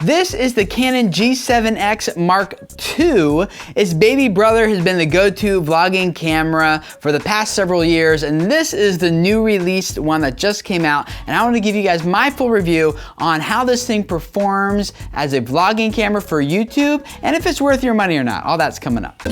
This is the Canon G7X Mark II. Its baby brother has been the go-to vlogging camera for the past several years, and this is the new released one that just came out, and I want to give you guys my full review on how this thing performs as a vlogging camera for YouTube, and if it's worth your money or not. All that's coming up.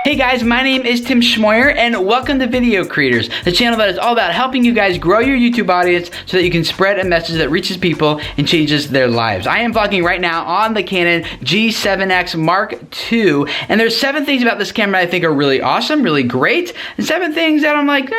Hey guys, my name is Tim Schmoyer and welcome to Video Creators, the channel that is all about helping you guys grow your YouTube audience so that you can spread a message that reaches people and changes their lives. I am vlogging right now on the Canon G7X Mark II, and there's 7 things about this camera I think are really awesome, really great, and 7 things that I'm like,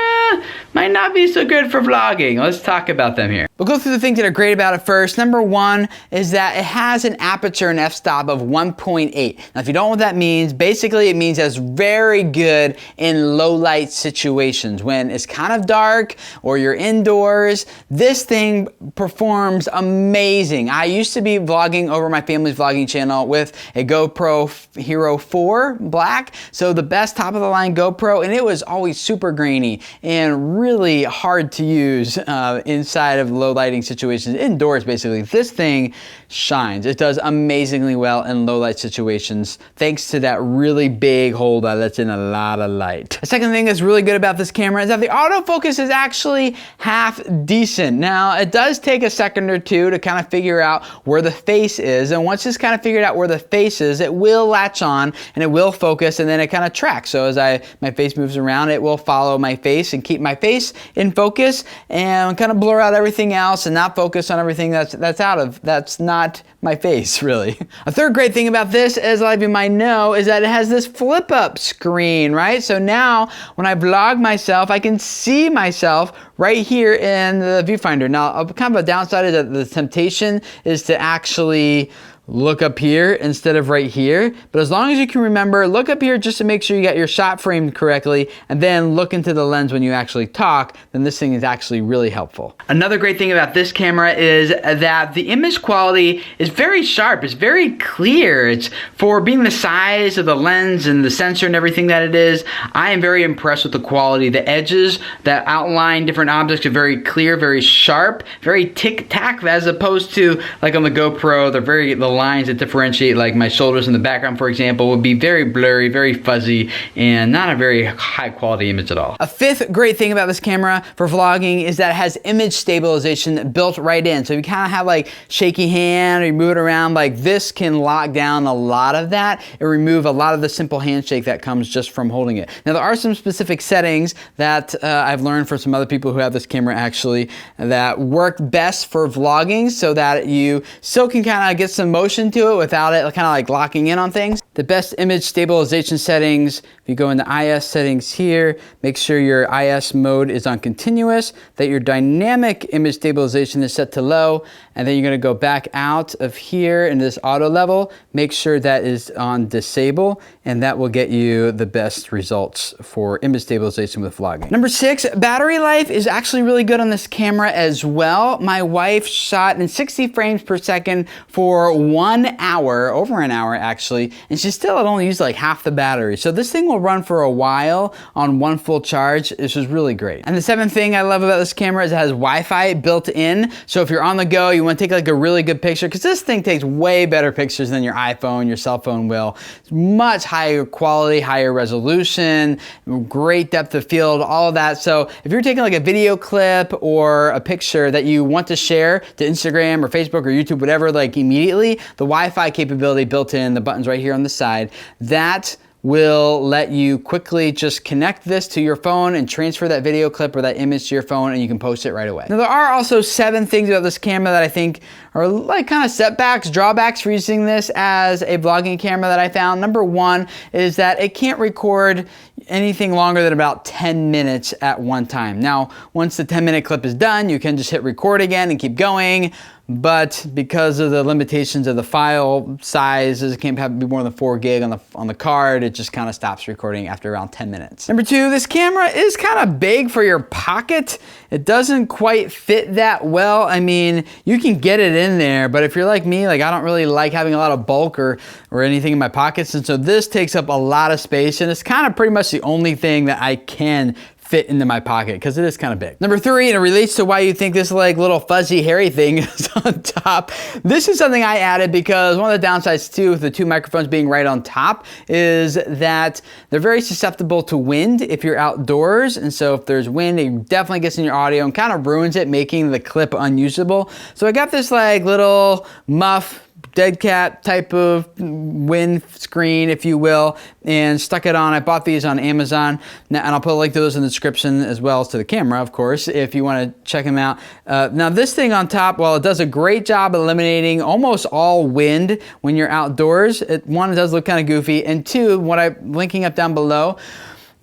might not be so good for vlogging. Let's talk about them here. We'll go through the things that are great about it first. Number 1 is that it has an aperture and f-stop of 1.8. Now if you don't know what that means, basically it means it's very good in low light situations. When it's kind of dark or you're indoors, this thing performs amazing. I used to be vlogging over my family's vlogging channel with a GoPro Hero 4 Black, so the best top of the line GoPro, and it was always super grainy and really hard to use inside of low lighting situations, indoors basically. This thing shines. It does amazingly well in low light situations thanks to that really big hole that lets in a lot of light. The second thing that's really good about this camera is that the autofocus is actually half decent. Now it does take a second or two to kind of figure out where the face is, and once it's kind of figured out where the face is, it will latch on and it will focus, and then it kind of tracks. So as my face moves around, it will follow my face and keep my face in focus and kind of blur out everything else and not focus on everything that's not my face, really. A third great thing about this, as a lot of you might know, is that it has this flip up screen, right? So now when I vlog myself, I can see myself right here in the viewfinder. Now, kind of a downside is that the temptation is to actually look up here instead of right here, but as long as you can remember, look up here just to make sure you got your shot framed correctly, and then look into the lens when you actually talk, then this thing is actually really helpful. Another great thing about this camera is that the image quality is very sharp, it's very clear. It's for being the size of the lens and the sensor and everything that it is. I am very impressed with the quality. The edges that outline different objects are very clear, very sharp, very tic-tac, as opposed to like on the GoPro, the lines that differentiate like my shoulders in the background, for example, would be very blurry, very fuzzy, and not a very high quality image at all. A fifth great thing about this camera for vlogging is that it has image stabilization built right in. So if you kind of have like shaky hand or you move it around, like this can lock down a lot of that and remove a lot of the simple handshake that comes just from holding it. Now there are some specific settings that I've learned from some other people who have this camera actually that work best for vlogging so that you still can kind of get some motion to it without it kind of like locking in on things. The best image stabilization settings, if you go into IS settings here, make sure your IS mode is on continuous, that your dynamic image stabilization is set to low, and then you're going to go back out of here in this auto level, make sure that is on disable, and that will get you the best results for image stabilization with vlogging. Number 6, battery life is actually really good on this camera as well. My wife shot in 60 frames per second for 1 hour, over an hour actually, and she still had only used like half the battery. So this thing will run for a while on one full charge. This is really great. And the 7th thing I love about this camera is it has Wi-Fi built in. So if you're on the go, you want to take like a really good picture, because this thing takes way better pictures than your iPhone, your cell phone will. It's much higher quality, higher resolution, great depth of field, all of that. So if you're taking like a video clip or a picture that you want to share to Instagram or Facebook or YouTube, whatever, like immediately, the Wi-Fi capability built in, the buttons right here on the side, that will let you quickly just connect this to your phone and transfer that video clip or that image to your phone, and you can post it right away. Now there are also 7 things about this camera that I think are like kind of setbacks, drawbacks for using this as a vlogging camera that I found. Number 1 is that it can't record anything longer than about 10 minutes at one time. Now, once the 10-minute clip is done, you can just hit record again and keep going. But because of the limitations of the file sizes, it can't be more than 4 gig on the card, it just kind of stops recording after around 10 minutes. Number 2, this camera is kind of big for your pocket. It doesn't quite fit that well. I mean, you can get it in there, but if you're like me, like I don't really like having a lot of bulk or anything in my pockets, and so this takes up a lot of space, and it's kind of pretty much the only thing that I can fit into my pocket because it is kind of big. Number 3, and it relates to why you think this like little fuzzy hairy thing is on top. This is something I added because one of the downsides too with the 2 microphones being right on top is that they're very susceptible to wind if you're outdoors. And so if there's wind, it definitely gets in your audio and kind of ruins it, making the clip unusable. So I got this like little muff, dead cat type of windscreen, if you will, and stuck it on. I bought these on Amazon, and I'll put a link to those in the description as well as to the camera, of course, if you want to check them out. Now this thing on top, well, it does a great job eliminating almost all wind when you're outdoors. One, it does look kind of goofy, and 2, what I'm linking up down below,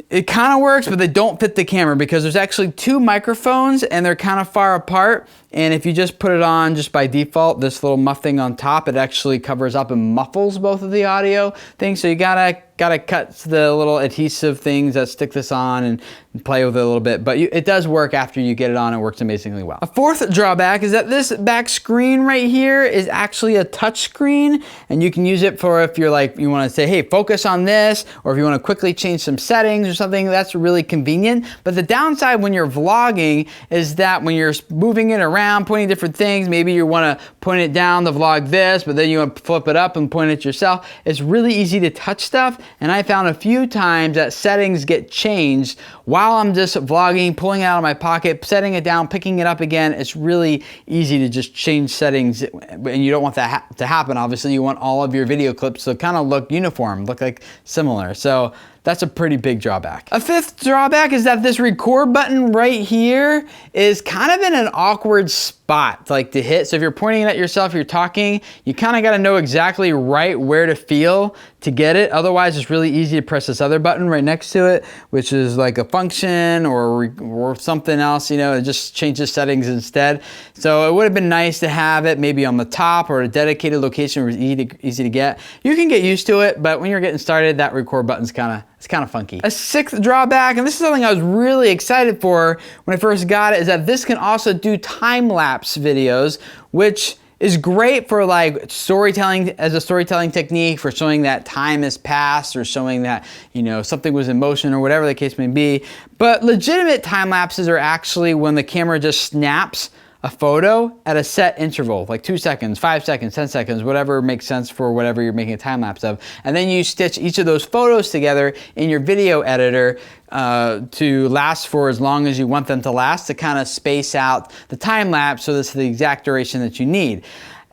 it kind of works, but they don't fit the camera because there's actually 2 microphones and they're kind of far apart. And if you just put it on just by default, this little muff thing on top, it actually covers up and muffles both of the audio things. So you gotta cut the little adhesive things that stick this on and play with it a little bit. But it does work after you get it on. It works amazingly well. A 4th drawback is that this back screen right here is actually a touch screen, and you can use it for if you're like, you want to say, hey, focus on this, or if you want to quickly change some settings or something, that's really convenient. But the downside when you're vlogging is that when you're moving it around, pointing different things, maybe you want to point it down to vlog this, but then you want to flip it up and point it yourself. It's really easy to touch stuff, and I found a few times that settings get changed while I'm just vlogging, pulling it out of my pocket, setting it down, picking it up again. It's really easy to just change settings, and you don't want that to happen. Obviously, you want all of your video clips to kind of look uniform, look like similar. So that's a pretty big drawback. A 5th drawback is that this record button right here is kind of in an awkward spot like to hit. So if you're pointing it at yourself, you're talking, you kind of got to know exactly right where to feel to get it. Otherwise, it's really easy to press this other button right next to it, which is like a function or something else, you know, it just changes settings instead. So it would have been nice to have it maybe on the top or a dedicated location where it's easy to get. You can get used to it, but when you're getting started, that record button's kind of funky. A 6th drawback, and this is something I was really excited for when I first got it, is that this can also do time-lapse videos, which is great for like storytelling, as a storytelling technique, for showing that time has passed or showing that, you know, something was in motion or whatever the case may be. But legitimate time lapses are actually when the camera just snaps a photo at a set interval, like 2 seconds, 5 seconds, 10 seconds, whatever makes sense for whatever you're making a time lapse of. And then you stitch each of those photos together in your video editor to last for as long as you want them to last, to kind of space out the time lapse so this is the exact duration that you need.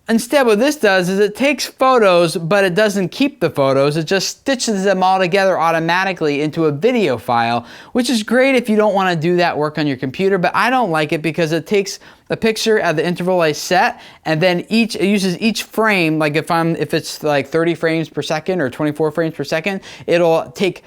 Instead, what this does is it takes photos, but it doesn't keep the photos. It just stitches them all together automatically into a video file, which is great if you don't want to do that work on your computer, but I don't like it because it takes a picture at the interval I set, and then it uses each frame, like if it's like 30 frames per second or 24 frames per second, it'll take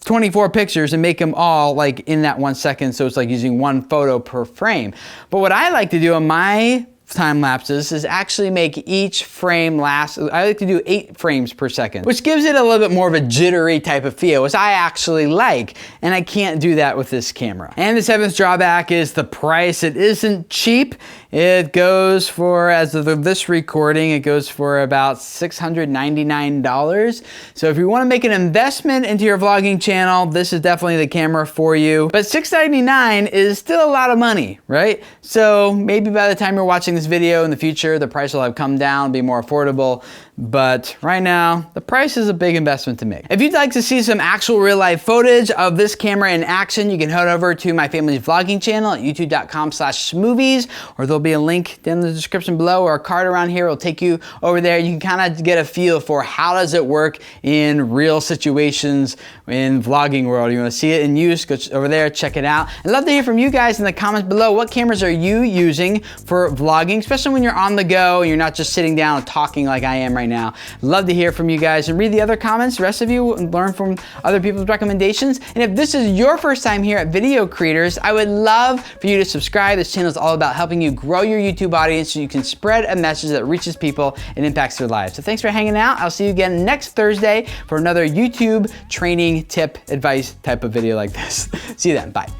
24 pictures and make them all like in that 1 second, so it's like using 1 photo per frame. But what I like to do on my time lapses is actually make each frame last. I like to do 8 frames per second, which gives it a little bit more of a jittery type of feel, which I actually like, and I can't do that with this camera. And the 7th drawback is the price. It isn't cheap. It goes for, as of this recording, it goes for about $699. So if you want to make an investment into your vlogging channel, this is definitely the camera for you. But $699 is still a lot of money, right? So maybe by the time you're watching this video in the future, the price will have come down, be more affordable. But right now, the price is a big investment to make. If you'd like to see some actual real life footage of this camera in action, you can head over to my family's vlogging channel at youtube.com/smoothies, or there'll be a link down in the description below, or a card around here will take you over there. You can kind of get a feel for how does it work in real situations in vlogging world. You want to see it in use, go over there, check it out. I'd love to hear from you guys in the comments below. What cameras are you using for vlogging, especially when you're on the go and you're not just sitting down and talking like I am right now. Love to hear from you guys and read the other comments, the rest of you, and learn from other people's recommendations. And if this is your first time here at Video Creators, I would love for you to subscribe. This channel is all about helping you grow your YouTube audience so you can spread a message that reaches people and impacts their lives. So thanks for hanging out. I'll see you again next Thursday for another YouTube training tip advice type of video like this. See you then. Bye.